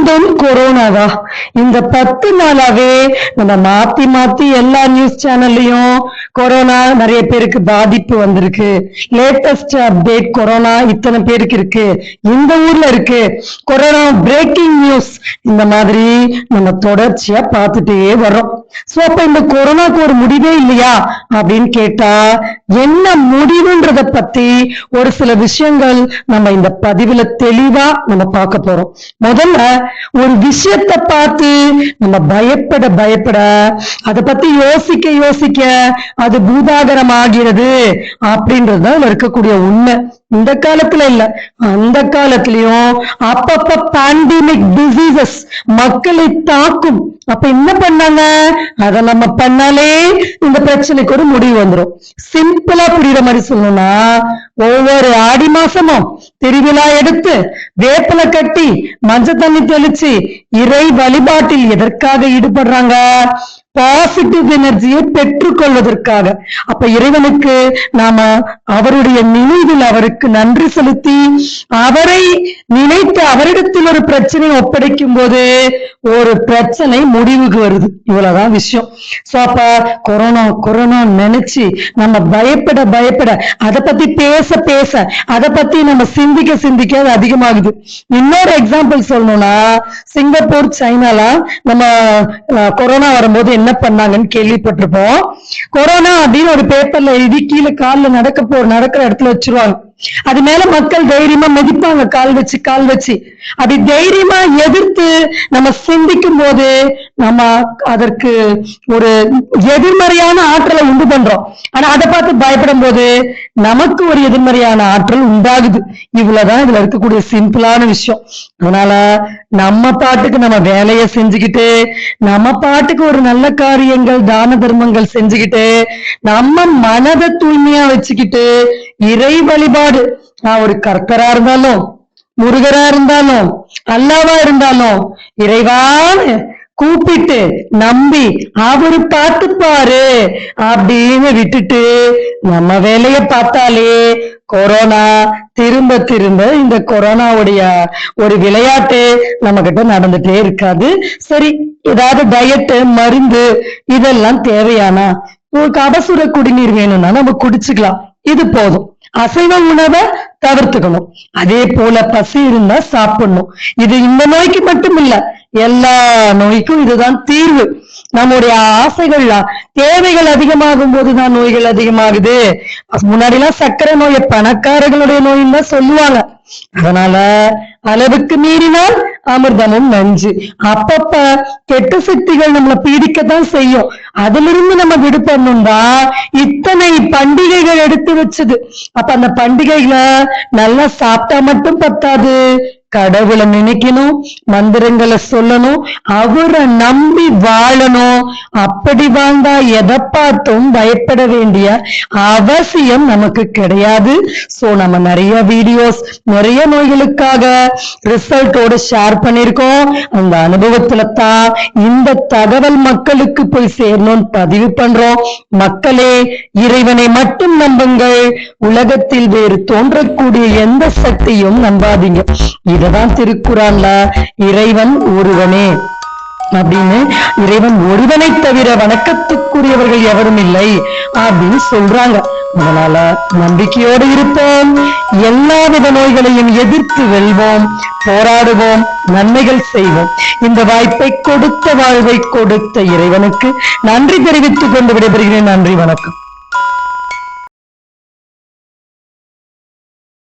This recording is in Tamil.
மீண்டும் கொரோனாவா? இந்த 10 நாளாவே நம்ம மாத்தி மாத்தி எல்லா நியூஸ் சேனல்லையும் கொரோனா நிறைய பேருக்கு பாதிப்பு வந்திருக்கு, லேட்டஸ்ட் அப்டேட் கொரோனா இத்தனை பேருக்கு இருக்கு, இந்த ஊர்ல இருக்கு, கொரோனா பிரேக்கிங் நியூஸ், இந்த மாதிரி நம்ம தொடர்ச்சியா பார்த்துட்டே வர்றோம். சோ அப்ப இந்த கொரோனாக்கு ஒரு முடிவே இல்லையா அப்படின்னு கேட்டா, என்ன முடிவுன்றத பத்தி ஒரு சில விஷயங்கள் நம்ம இந்த பதிவுல தெளிவா நம்ம பார்க்க போறோம். முதல்ல ஒரு விஷயத்தை பார்த்து நம்ம பயப்பட அதை பத்தி யோசிக்க அது பூதாகரம் ஆகிறது அப்படின்றதுதான் இருக்கக்கூடிய உண்மை. இந்த காலத்துல இல்ல, அந்த காலத்திலயும் அப்பப்ப பேண்டமிக் டிசீசஸ் மக்களை தாக்கும். அப்ப என்ன பண்ணாங்க? அத நம்ம பண்ணாலே இந்த பிரச்சனைக்கு ஒரு முடிவு வந்துடும். சிம்பிளா புரியுற மாதிரி சொல்லணும்னா, ஒவ்வொரு ஆடி மாசமும் திருவிழா எடுத்து வேப்பலை கட்டி மஞ்சள் தண்ணி தெளிச்சு இறை வழிபாட்டில் எதற்காக ஈடுபடுறாங்க? பாசிட்டிவ் எனர்ஜியை பெற்றுக்கொள்வதற்காக. அப்ப இறைவனுக்கு நாம அவருடைய நினைவில் அவருக்கு நன்றி செலுத்தி அவரை நினைத்து அவரிடத்தில் ஒரு பிரச்சனையை ஒப்படைக்கும் போது ஒரு பிரச்சனை முடிவுக்கு வருது. இவ்வளவுதான் விஷயம். சோ அப்ப கொரோனா நினைச்சு நம்ம பயப்பட அதை பத்தி பேச அதை பத்தி நம்ம சிந்திக்க அது அதிகமாகுது. இன்னொரு எக்ஸாம்பிள் சொல்லணும்னா, சிங்கப்பூர், சைனால நம்ம கொரோனா வரும்போது என்ன பண்ணாங்கன்னு கேள்விப்பட்டிருப்போம். கொரோனா அப்படின்னு ஒரு பேப்பர்ல எழுதி கீழே கால்ல நடக்கிற இடத்துல வச்சிருவாங்க. அது மேல மக்கள் தைரியமா மிதிப்பாங்க, கால் வச்சு. அப்படி தைரியமா எதிர்த்து நம்ம சிந்திக்கும் போது நம்ம அதற்கு ஒரு எதிர்மறையான ஆற்றலை உண்டு பண்றோம். ஆனா அதை பார்த்து பயப்படும் போது நமக்கு ஒரு எதிர்மறையான ஆற்றல் உண்டாகுது. இவ்வளவுதான் இதுல இருக்கக்கூடிய சிம்பிளான விஷயம். அதனால நம்ம பாட்டுக்கு நம்ம வேலையை செஞ்சுக்கிட்டு, நம்ம பாட்டுக்கு ஒரு நல்ல காரியங்கள் தான தர்மங்கள் செஞ்சுக்கிட்டு, நம்ம மனதை தூய்மையா வச்சுக்கிட்டு இறை வழிபாடு, நான் ஒரு கர்த்தரா இருந்தாலும் முருகரா இருந்தாலும் அல்லாவா இருந்தாலும் இறைவான்னு கூப்பிட்டு நம்பி அவரு பார்த்துப்பாரு அப்படின்னு விட்டுட்டு நம்ம வேலைய பார்த்தாலே கொரோனா திரும்ப இந்த கொரோனாவுடைய ஒரு விளையாட்டு நம்ம கிட்ட நடந்துட்டே இருக்காது. சரி, ஏதாவது டயட்டு மருந்து இதெல்லாம் தேவையானா ஒரு கபசுர குடிநீர் வேணும்னா நம்ம குடிச்சுக்கலாம், இது போதும். அசைவ உணவை தவிர்த்துக்கணும். அதே போல பசி இருந்தா சாப்பிடணும். இது இந்த நோய்க்கு மட்டும் இல்ல, எல்லா நோய்க்கும் இதுதான் தீர்வு. நம்முடைய ஆசைகள்லாம் தேவைகள் அதிகமாகும் போதுதான் நோய்கள் அதிகமாகுது. முன்னாடி எல்லாம் சர்க்கரை நோயை பணக்காரர்களுடைய நோயின்னு தான் சொல்லுவாங்க. அதனால அளவுக்கு மீறினால் அமிர்தமும் நஞ்சு. அப்பப்ப கெட்ட சக்திகள் நம்மளை பீடிக்கத்தான் செய்யும். அதிலிருந்து நம்ம விடுபடணும்டா இத்தனை பண்டிகைகள் எடுத்து வச்சது. அப்ப அந்த பண்டிகைகளை நல்லா சாப்பிட்டா மட்டும் பத்தாது, கடவுளை நினைக்கணும், மந்திரங்களை சொல்லணும், அவரை நம்பி வாழணும். அப்படி வாழ்ந்தா எதை பார்த்தும் பயப்பட வேண்டிய அவசியம் நமக்கு கிடையாது. சோ நம்ம நிறைய வீடியோஸ் நிறைய நோய்களுக்காக ரிசல்ட்டோட ஷேர் பண்ணிருக்கோம். அந்த அனுபவத்துல தான் இந்த தகவல் மக்களுக்கு போய் சேரணும்னு பதிவு பண்றோம். மக்களே, இறைவனை மட்டும் நம்புங்கள், உலகத்தில் வேறு தோன்றக்கூடிய எந்த சக்தியும் நம்பாதீங்க. இததான் திருக்குறான்ல இறைவன் ஒருவனே அப்படின்னு, இறைவன் ஒருவனை தவிர வணக்கத்துக்குரியவர்கள் எவரும் இல்லை அப்படின்னு சொல்றாங்க. அதனால நம்பிக்கையோடு இருப்போம், எல்லாவித நோய்களையும் எதிர்த்து வெல்வோம், போராடுவோம், நன்மைகள் செய்வோம். இந்த வாய்ப்பை கொடுத்த வாழ்வை கொடுத்த இறைவனுக்கு நன்றி தெரிவித்துக் கொண்டு விடைபெறுகிறேன். நன்றி, வணக்கம்.